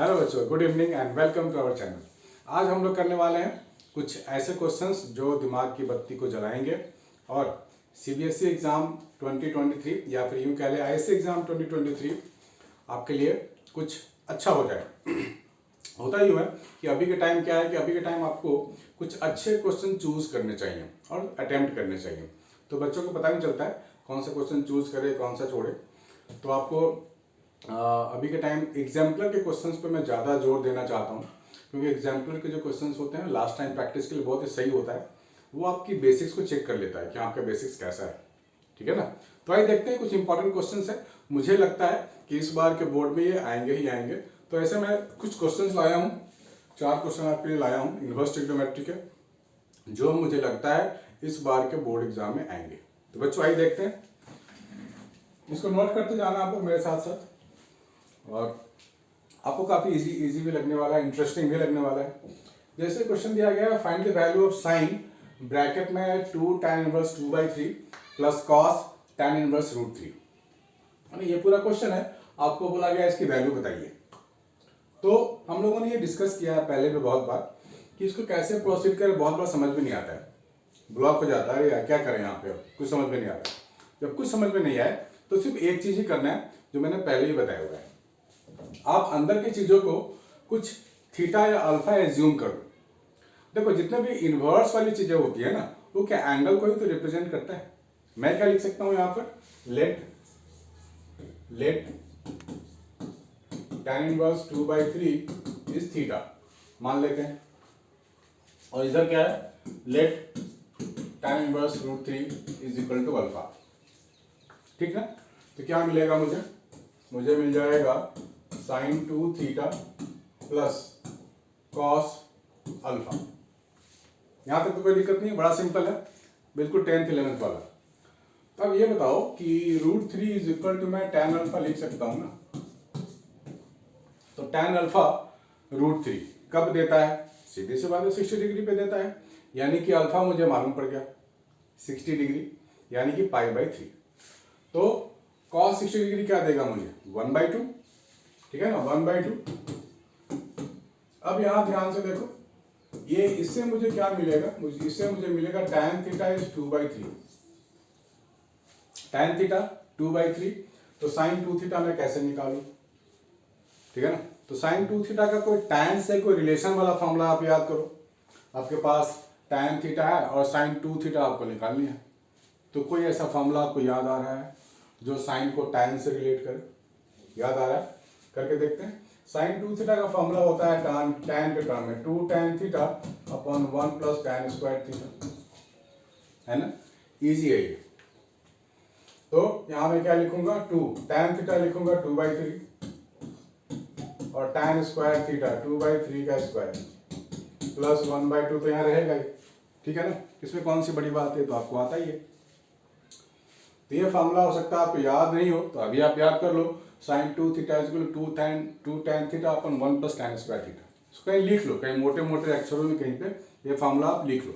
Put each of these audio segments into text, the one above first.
Hello बच्चों, good evening and welcome to our channel. आज हम लोग करने वाले हैं कुछ ऐसे क्वेश्चंस जो दिमाग की बत्ती को जलाएंगे और सीबीएसई एग्ज़ाम 2023 या फिर यूँ कह लें आईएससी एग्ज़ाम 2023 आपके लिए कुछ अच्छा हो जाए। होता यूँ है कि अभी के टाइम क्या है कि अभी के टाइम आपको कुछ अच्छे क्वेश्चन चूज़ करने चाहिए और अटैम्प्ट करने चाहिए। तो बच्चों को पता नहीं चलता है कौन सा क्वेश्चन चूज़ करे, कौन सा छोड़े। तो आपको अभी के टाइम एग्जाम्पलर के क्वेश्चंस पे मैं ज़्यादा जोर देना चाहता हूँ, क्योंकि एग्जाम्पलर के जो क्वेश्चंस होते हैं लास्ट टाइम प्रैक्टिस के लिए बहुत ही सही होता है। वो आपकी बेसिक्स को चेक कर लेता है कि आपका बेसिक्स कैसा है, ठीक है ना। तो आइए देखते हैं कुछ इंपॉर्टेंट क्वेश्चंस है। मुझे लगता है कि इस बार के बोर्ड में ये आएंगे ही आएंगे। तो ऐसे मैं कुछ क्वेश्चन लाया हूँ, 4 क्वेश्चन आपके लिए लाया हूँ इन्वर्स ट्रिग्नोमेट्री के, जो मुझे लगता है इस बार के बोर्ड एग्जाम में आएंगे। तो बच्चों आइए देखते हैं, इसको नोट करते जाना आपको मेरे साथ साथ, और आपको काफ़ी इजी भी लगने वाला है, इंटरेस्टिंग भी लगने वाला है। जैसे क्वेश्चन दिया गया है, find the value of sine bracket में 2 tan inverse 2/3 plus cos tan inverse √3। ये पूरा क्वेश्चन है, आपको बोला गया इसकी वैल्यू बताइए। तो हम लोगों ने ये डिस्कस किया है पहले भी बहुत बार कि इसको कैसे प्रोसीड करें। बहुत बार समझ में नहीं आता है, ब्लॉक हो जाता है, यार क्या करें यहाँ पे, कुछ समझ में नहीं आता। जब कुछ समझ में नहीं आए तो सिर्फ एक चीज़ ही करना है जो मैंने पहले ही बताया हुआ है। आप अंदर की चीजों को कुछ थीटा या अल्फा एज्यूम करो। देखो जितने भी इन्वर्स वाली चीजें होती है ना, वो क्या एंगल को ही तो रिप्रेजेंट करता है। मैं क्या लिख सकता हूं यहां पर, let tan inverse 2/3 is theta मान लेते हैं, और इधर क्या है, let tan inverse √3 is equal to alpha. ठीक है, तो क्या मिलेगा मुझे मिल जाएगा sin 2 theta plus cos alpha. यहां तक तो कोई दिक्कत नहीं है, बड़ा सिंपल है, बिल्कुल 10th 11th वाला। तो अब ये बताओ कि √3 इज इक्वल टू, मैं tan अल्फा लिख सकता हूं ना, तो tan अल्फा √3 कब देता है, सीधे से बात है 60 डिग्री पे देता है। यानी कि अल्फा मुझे मालूम पड़ गया 60 डिग्री, यानी कि π/3। तो cos 60 डिग्री क्या देगा मुझे, 1/2, ठीक है ना, 1/2। अब यहां ध्यान से देखो, ये इससे मुझे क्या मिलेगा, इससे मुझे मिलेगा tan theta is 2/3, tan theta 2/3। तो sin 2 थीटा मैं कैसे निकालूं, ठीक है ना। तो sin 2 थीटा का कोई tan से कोई रिलेशन वाला फॉर्मूला आप याद करो। आपके पास tan थीटा है और sin 2 थीटा आपको निकालनी है। तो कोई ऐसा फॉर्मूला आपको याद आ रहा है जो sin को tan से रिलेट करे, याद आ रहा है, करके देखते हैं। sin 2 थीटा का फॉर्मूला होता है tan के टर्म में 2 tan theta upon 1 plus tan square theta, है ना, इजी है ये। तो यहां मैं क्या लिखूंगा, 2 tan थीटा लिखूंगा 2/3 और tan स्क्वायर थीटा 2/3 का स्क्वायर प्लस 1/2, तो यहाँ रहेगा ही, ठीक है ना। इसमें कौन सी बड़ी बात है, तो आपको आता ही है। तो ये फॉर्मूला हो सकता है आपको याद नहीं हो, तो अभी आप याद कर लो, sin 2 theta is equal to 2 tan theta upon 1 plus tan square theta. इसको कहीं लिख लो, कहीं मोटे मोटे अक्षरों में कहीं पे ये फॉर्मूला आप लिख लो।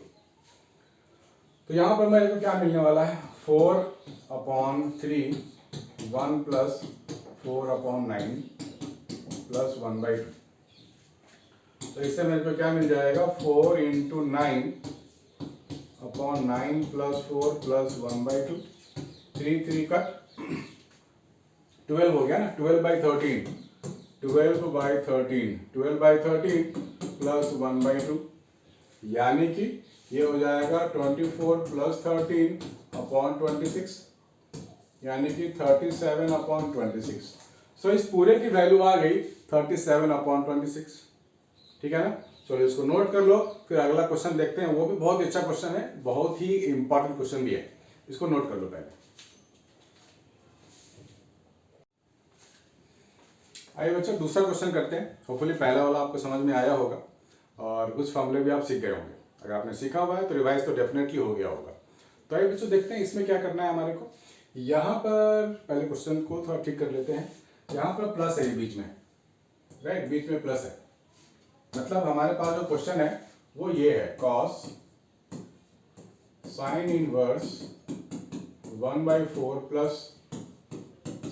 तो यहाँ पर मेरे को क्या मिलने वाला है, 4/3 1 प्लस 4/9 प्लस 1/2। तो इससे मेरे को क्या मिल जाएगा, 4 × 9/9 प्लस 4 प्लस 1/2, 3 कट 12 हो गया ना, 12/13 प्लस 1/2, यानी कि ये हो जाएगा 24 प्लस 13/26, यानी कि 37/26। सो इस पूरे की वैल्यू आ गई 37/26, ठीक है ना। चलो इसको नोट कर लो, फिर अगला क्वेश्चन देखते हैं। वो भी बहुत अच्छा क्वेश्चन है, बहुत ही इंपॉर्टेंट क्वेश्चन भी है, इसको नोट कर लो पहले। आइए बच्चों दूसरा क्वेश्चन करते हैं। होपफुली पहला वाला आपको समझ में आया होगा और कुछ फॉर्मूले भी आप सीख गए होंगे। अगर आपने सीखा हुआ है तो रिवाइज तो डेफिनेटली हो गया होगा। तो आइए बच्चों देखते हैं इसमें क्या करना है हमारे को। यहाँ पर पहले क्वेश्चन को थोड़ा ठीक कर लेते हैं। यहाँ पर प्लस है बीच में, राइट, बीच में प्लस है, मतलब हमारे पास जो क्वेश्चन है वो ये है, cos sine inverse 1/4 plus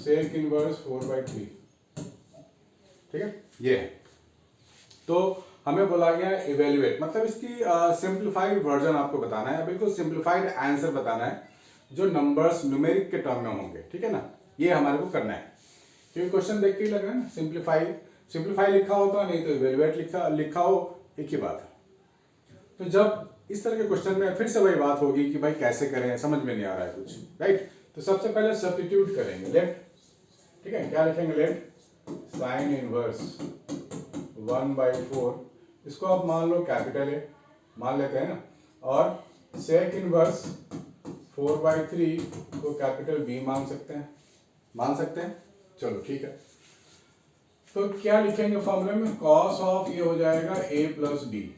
sec inverse 4/3, ठीक है, ये है। तो हमें बोला गया इवेल्युएट, मतलब इसकी सिंप्लीफाइड वर्जन आपको बताना है, बिल्कुल सिंप्लीफाइड आंसर बताना है जो नंबर्स न्यूमेरिक के टर्म में होंगे, ठीक है ना, ये हमारे को करना है। क्योंकि क्वेश्चन देख के ही लग रहा है ना, सिंप्लीफाई लिखा होता, नहीं तो इवेल्युएट लिखा हो, एक ही बात है। तो जब इस तरह के क्वेश्चन में फिर से वही बात होगी कि भाई कैसे करें, समझ में नहीं आ रहा है कुछ, राइट। तो सबसे पहले सब्स्टिट्यूट करेंगे, लेट, ठीक है, क्या लिखेंगे, लेट साइन इनवर्स 1/4, इसको आप मान लो कैपिटल ए मान लेते हैं ना, और सेक इनवर्स 4/3 को कैपिटल बी मान सकते हैं, चलो ठीक है। तो क्या लिखेंगे फॉर्मूले में, कॉस ऑफ ये हो जाएगा a प्लस बी,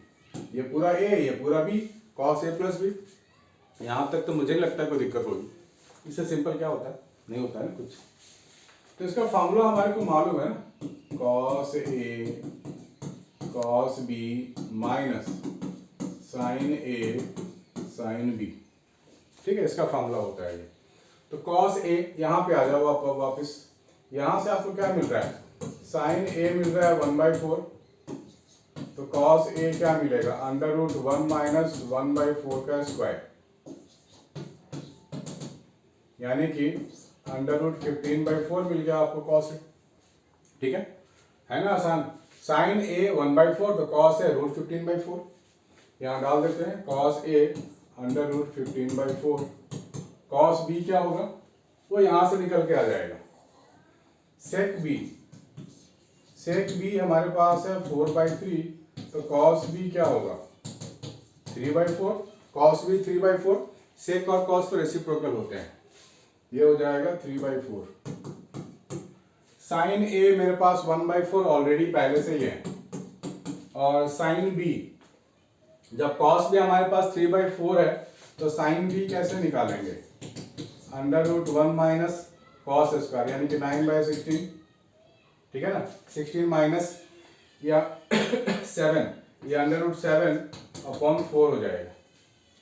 ये पूरा a ये पूरा b, cos a plus B. यहां तक तो मुझे नहीं लगता कोई दिक्कत होगी, इससे सिंपल क्या होता है, नहीं होता है ना कुछ। तो इसका फॉर्मूला हमारे को मालूम है ना, cos a cos b minus sine a sine b, ठीक है, इसका फॉर्मूला होता है ये। तो कॉस a यहाँ पे आ जाओ आप वापस, यहाँ से आपको क्या मिल रहा है, साइन a मिल रहा है 1/4, तो कॉस a क्या मिलेगा, √1 माइनस 1/4 का स्क्वायर, यानी कि √15/4 मिल गया आपको कॉस a, ठीक है ना आसान। साइन a 1/4 तो कॉस a √15/4, यहाँ डाल देते हैं, कॉस a √15/4, कॉस b क्या होगा, वो यहां से निकल के आ जाएगा, सेक b हमारे पास है 4/3, तो कॉस b क्या होगा 3/4, कॉस b 3/4, सेक और कॉस तो रेसिप्रोकल होते हैं, ये हो जाएगा 3/4। साइन a मेरे पास 1/4 ऑलरेडी पहले से ही है, और साइन b, जब कॉस b हमारे पास 3/4 है तो साइन b कैसे निकालेंगे, √1 माइनस कॉस स्क्वायर, यानी कि 9/16, ठीक है ना, 16 माइनस या 7, ये √7/4 हो जाएगा,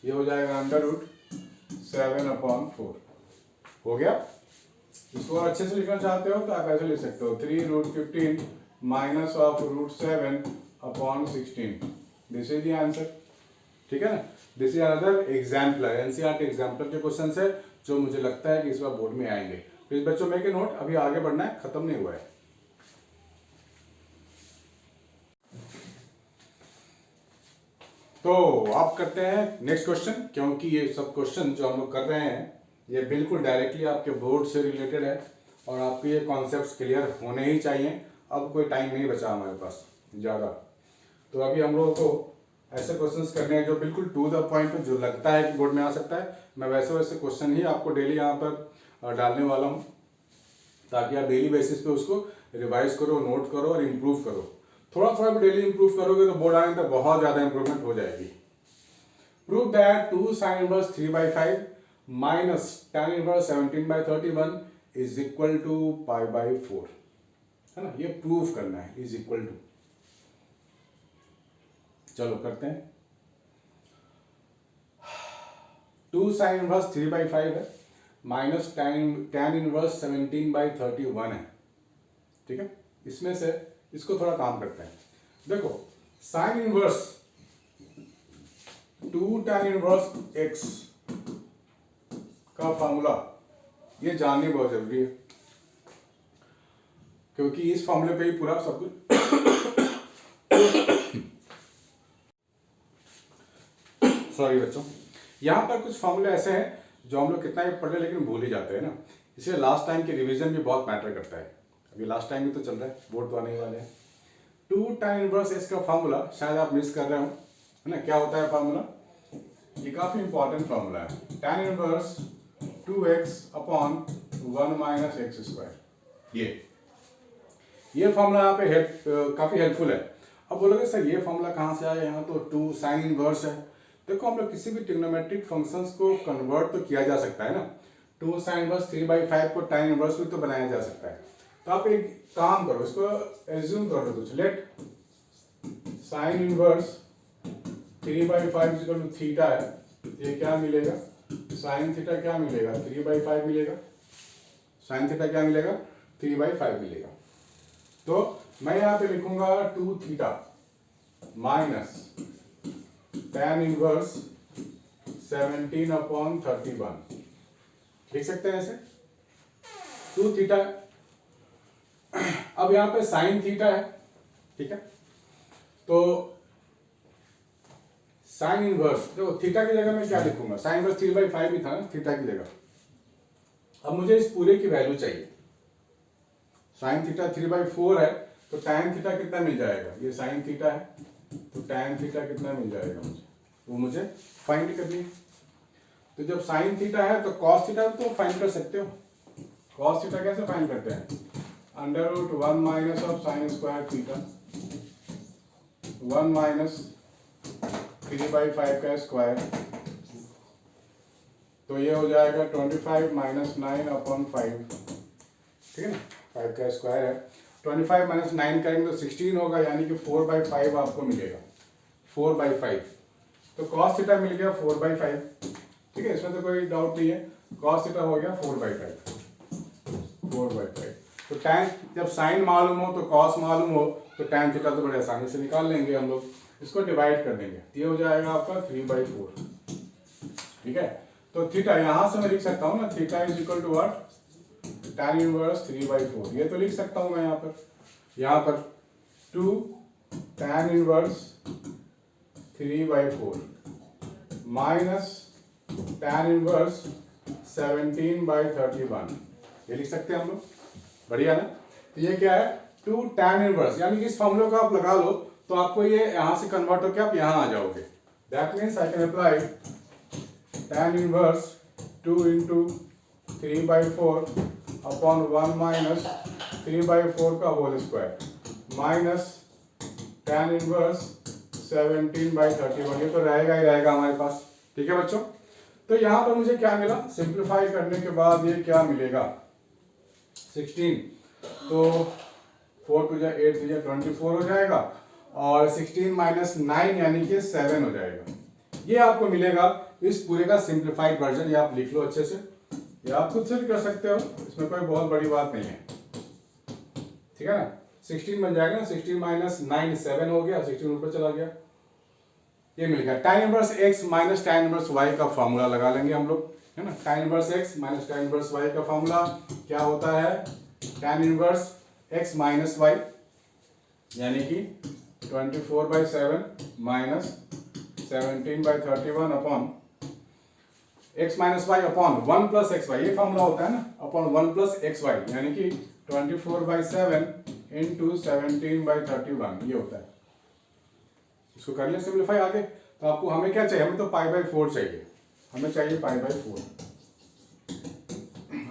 ये हो जाएगा √7/4, हो गया। इसको और अच्छे से लिखना चाहते हो तो आप ऐसे लिख सकते हो, 3√15 minus of √7/16, this is the answer, ठीक है ना। This is another example, NCERT example के क्वेश्चन है जो मुझे लगता है कि इस बार बोर्ड में आएंगे। प्लीज बच्चों मेक ए नोट, अभी आगे बढ़ना है, खत्म नहीं हुआ है। तो आप करते हैं नेक्स्ट क्वेश्चन, क्योंकि ये सब क्वेश्चन जो हम लोग कर रहे हैं ये बिल्कुल डायरेक्टली आपके बोर्ड से रिलेटेड है और आपके ये कॉन्सेप्ट्स क्लियर होने ही चाहिए। अब कोई टाइम नहीं बचा हमारे पास ज़्यादा, तो अभी हम लोगों को ऐसे क्वेश्चंस करने हैं जो बिल्कुल टू द पॉइंट, जो लगता है कि बोर्ड में आ सकता है। मैं वैसे वैसे क्वेश्चन ही आपको डेली यहाँ पर डालने वाला हूँ, ताकि आप डेली बेसिस पे उसको रिवाइज करो, नोट करो और इम्प्रूव करो। थोड़ा थोड़ा भी डेली इंप्रूव करोगे तो बोर्ड आने तक बहुत ज़्यादा इंप्रूवमेंट हो जाएगी। Prove that 2 sin inverse 3/5 minus tan inverse 17/31 is equal to π/4, है ना, ये प्रूव करना है, इज इक्वल टू। चलो करते हैं। 2 sin inverse 3/5 है, माइनस tan inverse 17/31 है, ठीक है। इसमें से इसको थोड़ा काम करते हैं। देखो sine inverse 2 tan inverse x का फॉर्मूला ये जाननी बहुत जरूरी है, क्योंकि इस फॉर्मूले पे ही पूरा सब कुछ सॉरी बच्चों, यहाँ पर कुछ फॉर्मूले ऐसे हैं जो हम लोग कितना भी पढ़ ले लेकिन भूल ही जाते हैं ना, इसलिए लास्ट टाइम की रिवीजन भी बहुत मैटर करता है। अभी लास्ट टाइम भी तो चल रहा है, बोर्ड तो आने ही वाले हैं। 2 tan inverse x का फॉर्मूला शायद आप मिस कर रहे हो, है ना, क्या होता है फॉर्मूला, ये काफी इंपॉर्टेंट फॉर्मूला है। tan inverse 2x upon 1 minus x square, ये फॉर्मूला यहाँ पे काफी हेल्पफुल है। अब बोलोगे सर ये फॉर्मूला कहाँ से आया, यहाँ तो 2 sin इनवर्स है। देखो हम लोग किसी भी ट्रिग्नोमेट्रिक फंक्शंस को कन्वर्ट तो किया जा सकता है ना, 2 sin इनवर्स 3/5 को tan इनवर्स भी तो बनाया जा सकता है। तो आप एक काम करो, इसको एज्यूम कर लो कुछ, let sin inverse 3/5 equal to theta है, ये क्या मिलेगा, sin थीटा क्या मिलेगा 3/5 मिलेगा, sin थीटा क्या मिलेगा 3/5 मिलेगा। तो मैं यहाँ पे लिखूंगा 2 थीटा, माइनस tan इनवर्स 17/31 लिख सकते हैं ऐसे 2 थीटा। अब यहाँ पे साइन थीटा है, ठीक है, तो साइन इनवर्स देखो थीटा की जगह मैं क्या लिखूंगा, साइन इनवर्स 3/5 ही था ना थीटा की जगह। अब मुझे इस पूरे की वैल्यू चाहिए, साइन थीटा 3/4 है तो tan थीटा कितना मिल जाएगा, ये साइन थीटा है तो tan थीटा कितना मिल जाएगा मुझे, वो मुझे फाइंड करनी है। तो जब साइन थीटा है तो cos थीटा तो फाइंड कर सकते हो। cos थीटा कैसे फाइंड करते हैं, √1 minus of sine square theta 1 minus 3/5 का स्क्वायर, तो ये हो जाएगा 25 माइनस 9/5, ठीक है ना, 5 का स्क्वायर है, 25 माइनस 9 करेंगे तो 16 होगा, यानी कि 4/5 आपको मिलेगा, 4/5। तो cos थीटा मिल गया 4/5, ठीक है, इसमें तो कोई डाउट नहीं है, cos थीटा हो गया 4/5। तो tan जब साइन मालूम हो तो cos मालूम हो तो tan थीटा तो बड़े आसानी से निकाल लेंगे हम लोग, इसको डिवाइड कर देंगे, ये हो जाएगा आपका 3/4, ठीक है। तो थीटा यहां से मैं लिख सकता हूं ना, theta is equal to what, tan inverse 3/4, ये तो लिख सकता हूं मैं यहाँ पर 2 tan inverse 3/4 minus tan inverse 17/31, ये लिख सकते हैं हम लोग, बढ़िया ना। तो ये क्या है 2 tan इनवर्स, यानी कि इस फॉर्मूले को आप लगा लो तो आपको ये यहां से कन्वर्ट होकर आप यहां आ जाओगे। That means I can apply tan inverse 2 into 3/4 upon 1 minus 3/4 का whole square minus tan inverse 17/31, ये तो रहेगा ही रहेगा हमारे पास, ठीक है बच्चों। तो यहाँ पर मुझे क्या मिला, सिंप्लीफाई करने के बाद ये क्या मिलेगा 16, तो 4 to 8 to 24 हो जाएगा, और 16 माइनस 9 यानी कि 7 हो जाएगा, ये आपको मिलेगा इस पूरे का सिंप्लीफाइड वर्जन। ये आप लिख लो अच्छे से, ये आप खुद से भी कर सकते हो, इसमें कोई बहुत बड़ी बात नहीं है, ठीक है ना। 16 बन जाएगा ना, 16 माइनस 9 7 हो गया, 16 ऊपर चला गया, ये मिल गया। tan inverse x minus tan inverse y का फॉर्मूला लगा लेंगे हम लोग, है ना। tan inverse x minus tan inverse y का फॉर्मूला क्या होता है, tan inverse x minus y यानी कि 24/7 minus 17/31 upon x minus y upon 1 plus xy, ये फॉर्मूला होता है ना, अपॉन 1 प्लस xy यानी कि 24/7 इंटू 17/31, ये होता है। इसको कर ले सिंप्लीफाई आगे, तो आपको हमें क्या चाहिए, हमें तो π/4 चाहिए, हमें चाहिए π/4,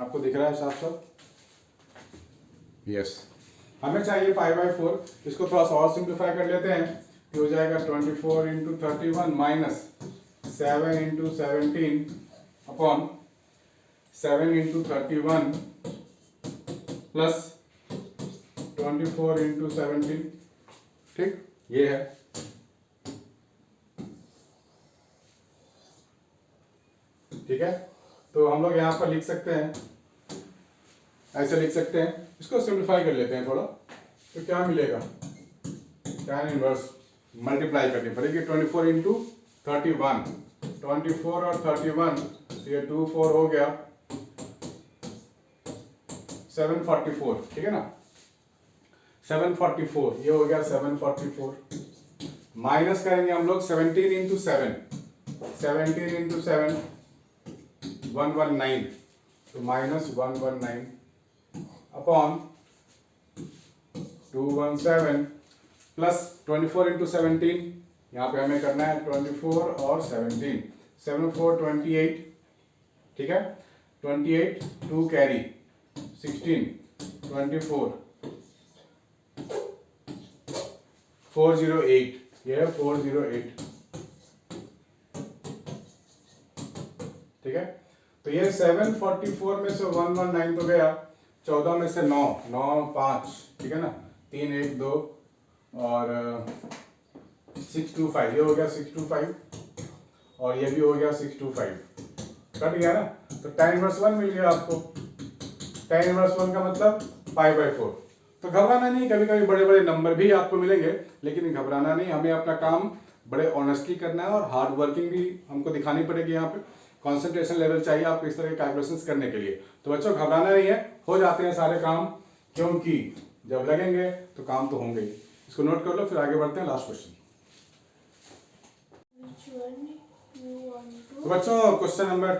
आपको दिख रहा है साफ साफ, यस, हमें चाहिए π/4। इसको थोड़ा सा और सिंप्लीफाई कर लेते हैं, ये हो जाएगा 24 into 31 minus 7 into 17 upon 7 into 31 plus 24 into 17, ठीक, ये है। ठीक है, तो हम लोग यहाँ पर लिख सकते हैं, ऐसे लिख सकते हैं, इसको सिंप्लीफाई कर लेते हैं थोड़ा, तो क्या मिलेगा, tan इनवर्स मल्टीप्लाई करनी पड़ेगी 24 इंटू 31, 24 और 31, ये 2 4 हो गया 744, ठीक है ना, 744, ये हो गया 744, माइनस करेंगे हम लोग 17 इंटू 7, 17 इंटू 7 119, तो माइनस 119 अपॉन 217 प्लस 24 इंटू 17, यहाँ पे हमें करना है 24 और 17, 7 4 28, ठीक है, 28 2 कैरी 16 24 408, ये है 408, ठीक है। तो ये 744 में से 119 तो गया, 14 में से 9 9 5, ठीक है ना, 3 1 2 और 625, ये हो गया 625 और ये भी हो गया 625, कट गया ना। तो tan इनवर्स 1 मिल गया आपको, tan इनवर्स 1 का मतलब π/4, तो घबराना नहीं, कभी कभी बड़े बड़े नंबर भी आपको मिलेंगे, लेकिन घबराना नहीं, हमें अपना काम बड़े ऑनेस्टली करना है और हार्ड वर्किंग भी हमको दिखानी पड़ेगी। यहाँ पे कंसंट्रेशन लेवल चाहिए आपको इस तरह के कैलकुलेशंस करने के लिए। तो बच्चों घबराना नहीं है, हो जाते हैं सारे काम, क्योंकि जब लगेंगे तो काम तो होंगे ही। इसको नोट कर लो, फिर आगे बढ़ते हैं लास्ट क्वेश्चन। तो बच्चों क्वेश्चन नंबर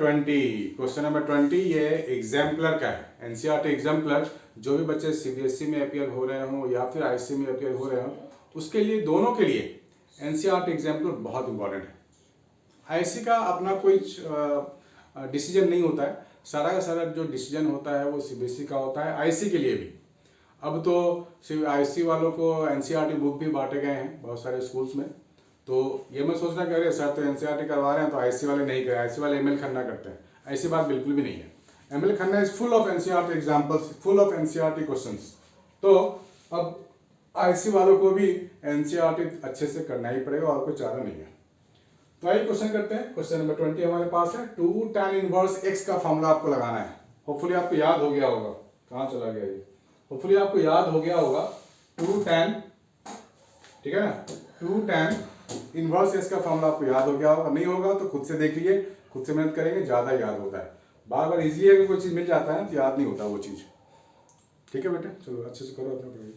20 ये एग्जाम्पलर का है, एनसीईआरटी एग्जाम्पलर। जो भी बच्चे सीबीएसई में अपीयर हो रहे हों या फिर आईसीएसई में अपीयर हो रहे हों, उसके लिए, दोनों के लिए एनसीईआरटी एग्जाम्पलर बहुत इंपॉर्टेंट है। आईसी का अपना कोई डिसीजन नहीं होता है, सारा का सारा जो डिसीजन होता है वो सीबीएसई का होता है, आईसी के लिए भी। अब तो सिर्फ आईसी वालों को एनसीईआरटी बुक भी बांटे गए हैं बहुत सारे स्कूल्स में। तो ये मैं सोचना कह रहे सर तो एनसीईआरटी करवा रहे हैं तो आईसी वाले नहीं करें, आईसी वाले एमएल खन्ना करते हैं, ऐसी बात बिल्कुल भी नहीं है। ML Khanna is full of NCERT examples, full of NCERT questions. तो अब आईसी वालों को भी एनसीईआरटी अच्छे से करना ही पड़ेगा और कोई चारा नहीं है। तो आइए क्वेश्चन करते हैं। क्वेश्चन नंबर 20 हमारे पास है, 2 tan इनवर्स x का फॉर्मूला आपको लगाना है। होपफुली आपको याद हो गया होगा, कहाँ चला गया ये, होपफुली आपको याद हो गया होगा 2 tan, ठीक है ना, 2 tan इनवर्स x का फॉर्मूला आपको याद हो गया होगा। नहीं होगा तो खुद से देख लीजिए, खुद से मेहनत करेंगे, ज़्यादा याद होता है। बार बार इजीली अगर कोई चीज़ मिल जाता है तो याद नहीं होता वो चीज़। ठीक है बेटे, चलो अच्छे से करो अपना पढ़ाई।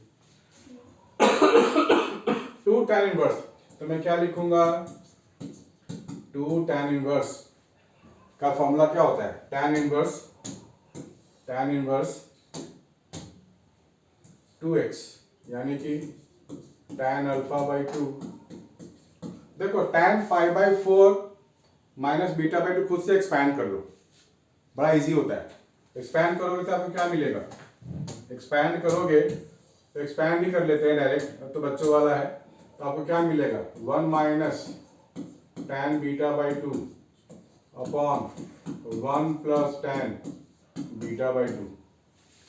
2 tan इनवर्स, तो मैं क्या लिखूंगा, 2 tan इनवर्स का फॉर्मूला क्या होता है, tan इनवर्स 2x, यानी कि tan अल्फा बाई 2। देखो tan pi by 4 minus beta by 2 खुद से एक्सपैंड कर लो, बड़ा इजी होता है। एक्सपैंड करोगे तो आपको क्या मिलेगा, एक्सपैंड करोगे तो एक्सपैंड ही कर लेते हैं डायरेक्ट, अब तो बच्चों वाला है। तो आपको क्या मिलेगा, 1 minus tan beta by 2 upon 1 plus tan beta by 2,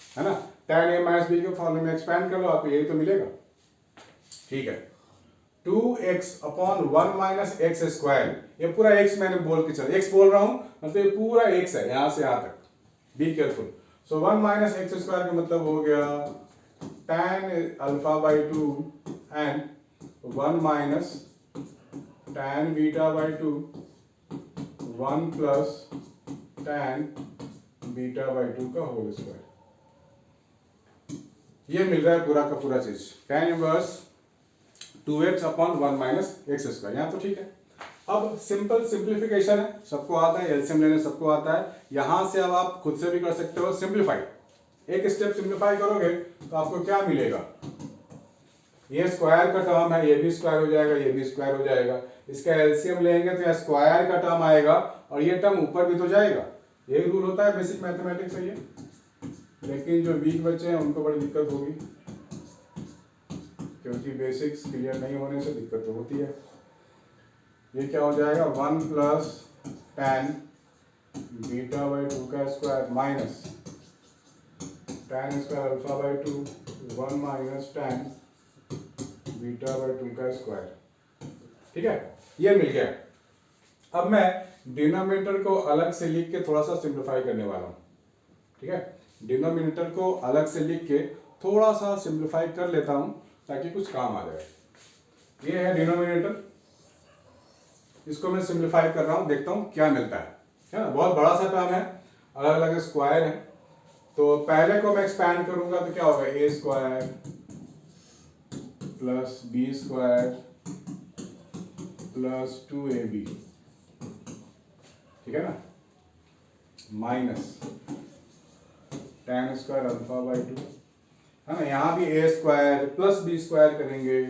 है ना। tan a माइनस बी के फॉर्मूले में एक्सपैंड कर लो, आपको यही तो मिलेगा। ठीक है, 2x upon 1 minus x square, ये पूरा x मैंने बोल के चलो, x बोल रहा हूं मतलब ये पूरा x है यहां से यहां तक, be careful. So 1 minus x square का मतलब हो गया tan alpha by 2 and 1 minus tan beta by 2 1 plus tan beta by 2 का होल स्क्वायर। ये मिल रहा है पूरा का पूरा चीज, tan inverse 2x upon 1 minus x square, यहाँ तो ठीक है। अब सिंपल सिंप्लीफिकेशन है, सबको आता है, एलसीएम लेने सबको आता है। यहां से अब आप खुद से भी कर सकते हो सिंप्लीफाई, एक स्टेप सिंप्लीफाई करोगे तो आपको क्या मिलेगा, ये स्क्वायर का टर्म है, ये भी स्क्वायर हो जाएगा, ये भी स्क्वायर हो जाएगा। इसका एलसीएम लेंगे तो यहाँ स्क्वायर का टर्म आएगा और ये टर्म ऊपर भी तो जाएगा। यही रूल होता है बेसिक मैथमेटिक्स है ये, लेकिन जो वीक बच्चे हैं उनको बड़ी दिक्कत होगी, क्योंकि बेसिक्स क्लियर नहीं होने से दिक्कत तो होती है। ये क्या हो जाएगा, 1 प्लस tan बीटा बाई 2 का square minus tan square alpha by 2 1 minus tan beta by 2 का स्क्वायर। ठीक है, ये मिल गया। अब मैं डिनोमिनेटर को अलग से लिख के थोड़ा सा सिंप्लीफाई करने वाला हूं। ठीक है, डिनोमिनेटर को अलग से लिख के थोड़ा सा सिंप्लीफाई कर लेता हूं ताकि कुछ काम आ जाए। ये है डिनोमिनेटर, इसको मैं सिंप्लीफाई कर रहा हूं, देखता हूं क्या मिलता है ना। बहुत बड़ा सा टर्म है, अलग अलग स्क्वायर है। तो पहले को मैं एक्सपैंड करूंगा तो क्या होगा, A square plus B square plus 2ab, ठीक है ना, minus tan square alpha by 2, है ना। यहाँ भी A square plus B square करेंगे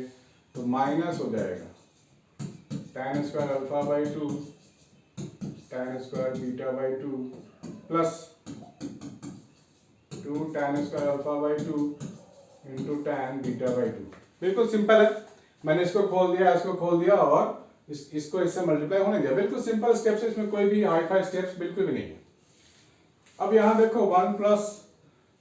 तो माइनस हो जाएगा tan square alpha by 2 tan square beta by 2 plus 2 tan square alpha by 2 into tan beta by 2। बिल्कुल सिंपल है, मैंने इसको खोल दिया, इसको खोल दिया और इसको इससे मल्टीप्लाई होने दिया। बिल्कुल सिंपल स्टेप्स, इसमें कोई भी हाई फाई स्टेप्स बिल्कुल भी नहीं है। अब यहाँ देखो 1 plus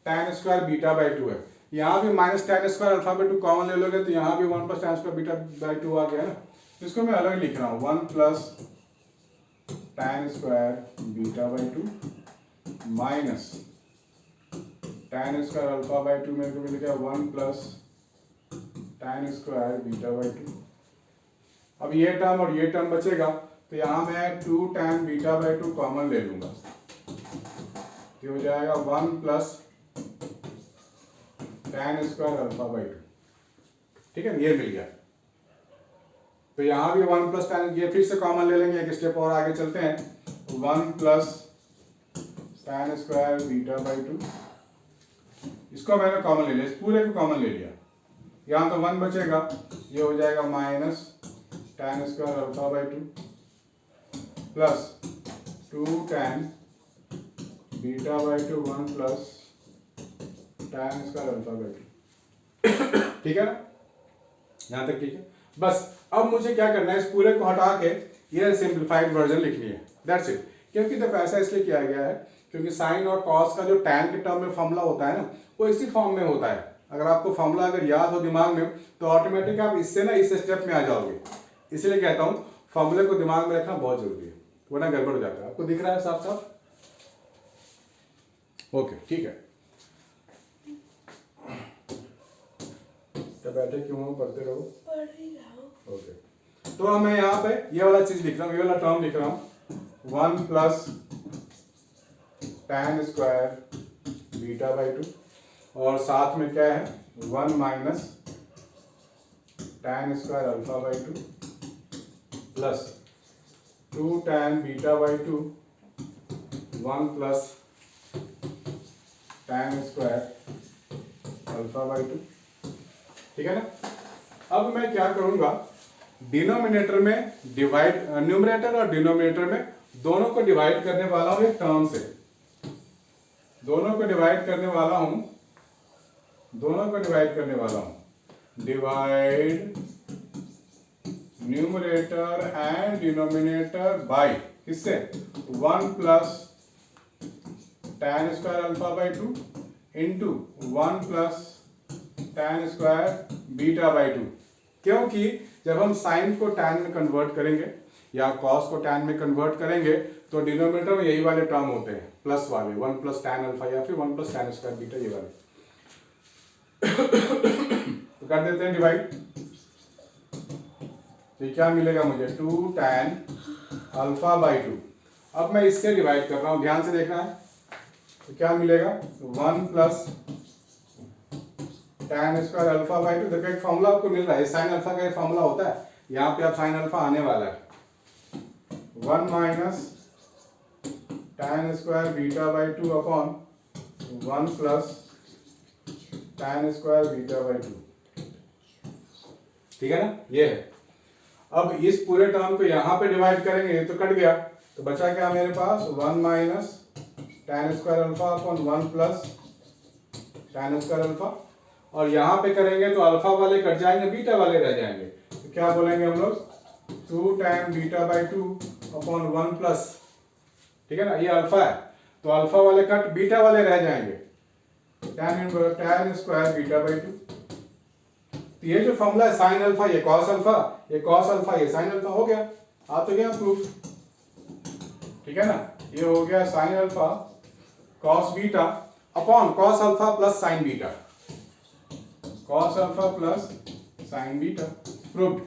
tan square beta by 2 है, यहाँ भी minus tan square alpha by 2 common ले लोगे तो यहाँ भी 1 plus tan square beta by 2 आ गया ना। इसको मैं अलग लिख रहा हूँ, 1 plus tan square beta by 2 minus tan square alpha by 2 मेरे को मिल गया 1 plus tan square beta by 2। अब ये टर्म और ये टर्म बचेगा तो यहाँ मैं 2 tan बीटा बाई 2 कॉमन ले लूंगा, ये हो जाएगा 1 plus tan square alpha by 2। ठीक है, ये मिल गया। तो यहाँ भी 1 प्लस tan, ये फिर से कॉमन ले लेंगे, एक स्टेप और आगे चलते हैं। 1 plus tan square beta by 2, इसको मैंने कॉमन ले लिया, इस पूरे को कॉमन ले लिया। यहाँ तो 1 बचेगा, ये हो जाएगा minus tan square alpha by 2 plus 2 tan beta by 2 1 plus tan square alpha by 2। ठीक है ना, यहाँ तक ठीक है। बस अब मुझे क्या करना है, इस पूरे को हटा के ये सिंप्लीफाइड वर्जन लिखनी है, दैट्स इट। क्योंकि देखो ऐसा इसलिए किया गया है क्योंकि साइन और कॉस का जो tan के टर्म में फॉर्मूला होता है ना, वो इसी फॉर्म में होता है। अगर आपको फॉर्मूला अगर याद हो दिमाग में तो ऑटोमेटिक आप इससे ना इस स्टेप में आ जाओगे। इसलिए कहता हूँ फॉर्मूले को दिमाग में रखना बहुत जरूरी है, वरना गड़बड़ हो जाता है। आपको दिख रहा है साफ साफ? ओके ठीक है, तो बैठे क्यों हो, पढ़ते रहो। ओके, तो मैं यहाँ पे ये वाला चीज लिख रहा हूँ, ये वाला टर्म लिख रहा हूँ 1 plus tan square beta by 2 और साथ में क्या है 1 minus tan square alpha by 2 plus 2 tan beta by 2 1 plus tan square alpha by 2। ठीक है ना। अब मैं क्या करूंगा, डिनोमिनेटर में डिवाइड, न्यूमरेटर और डिनोमिनेटर में दोनों को डिवाइड करने वाला हूं एक टर्म से, दोनों को डिवाइड करने वाला हूं, दोनों को डिवाइड करने वाला हूं। Divide numerator and denominator by किससे 1 plus tan square alpha by 2 into 1 plus tan square beta by 2। क्योंकि जब हम साइन को tan में कन्वर्ट करेंगे या cos को tan में कन्वर्ट करेंगे तो डिनोमिनेटर में यही वाले टर्म होते हैं, प्लस वाले 1 प्लस tan अल्फा या फिर 1 प्लस tan स्क्वायर बीटा, ये वाले। तो कर देते हैं डिवाइड, तो क्या मिलेगा मुझे 2 tan अल्फा बाई 2। अब मैं इससे डिवाइड कर रहा हूं, ध्यान से देखना है। तो क्या मिलेगा 1 plus tan square alpha by 2। देखो एक फॉर्मूला आपको मिल रहा है, साइन अल्फा का एक फॉर्मूला होता है, यहाँ पे आप साइन अल्फा आने वाला है 1 minus tan square beta by 2 upon 1 plus tan square beta by 2। ठीक है ना, ये है। अब इस पूरे टर्म को यहाँ पे डिवाइड करेंगे, ये तो कट गया, तो बचा क्या मेरे पास 1 minus tan square alpha upon 1 plus tan square alpha. और यहाँ पे करेंगे तो अल्फा वाले कट जाएंगे, बीटा वाले रह जाएंगे, तो क्या बोलेंगे हम लोग 2 tan beta by 2 upon 1 plus, ठीक है ना, ये अल्फा है तो अल्फा वाले कट, बीटा वाले रह जाएंगे tan स्क्वायर बीटा बाई 2। तो ये जो फॉर्मूला है साइन अल्फा, ये कॉस अल्फा, ये कॉस अल्फा, ये साइन अल्फा, हो गया, आ तो गया प्रूफ। ठीक है ना, ये हो गया sine alpha cos beta upon cos alpha plus sign beta, cos alpha plus sign beta, proved.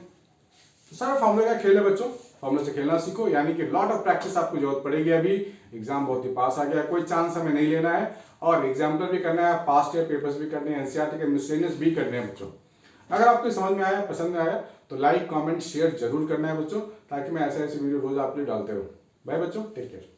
सारा फॉर्मूले का खेल है बच्चों, फॉर्मूले से खेलना सीखो, यानी कि लॉट ऑफ प्रैक्टिस आपको जरूरत पड़ेगी। अभी एग्जाम बहुत ही पास आ गया, कोई चांस हमें नहीं लेना है, और एग्जाम्पल भी करना है, पास्ट ईयर पेपर्स भी करने हैं, एनसीईआरटी के मिसलेनियस भी करने हैं बच्चों। अगर आपको समझ में आया, पसंद में आया तो लाइक कमेंट शेयर जरूर करना है बच्चों, ताकि मैं ऐसे ऐसे वीडियो रोज आपके लिए डालते रहूँ। बाय बच्चों, टेक केयर।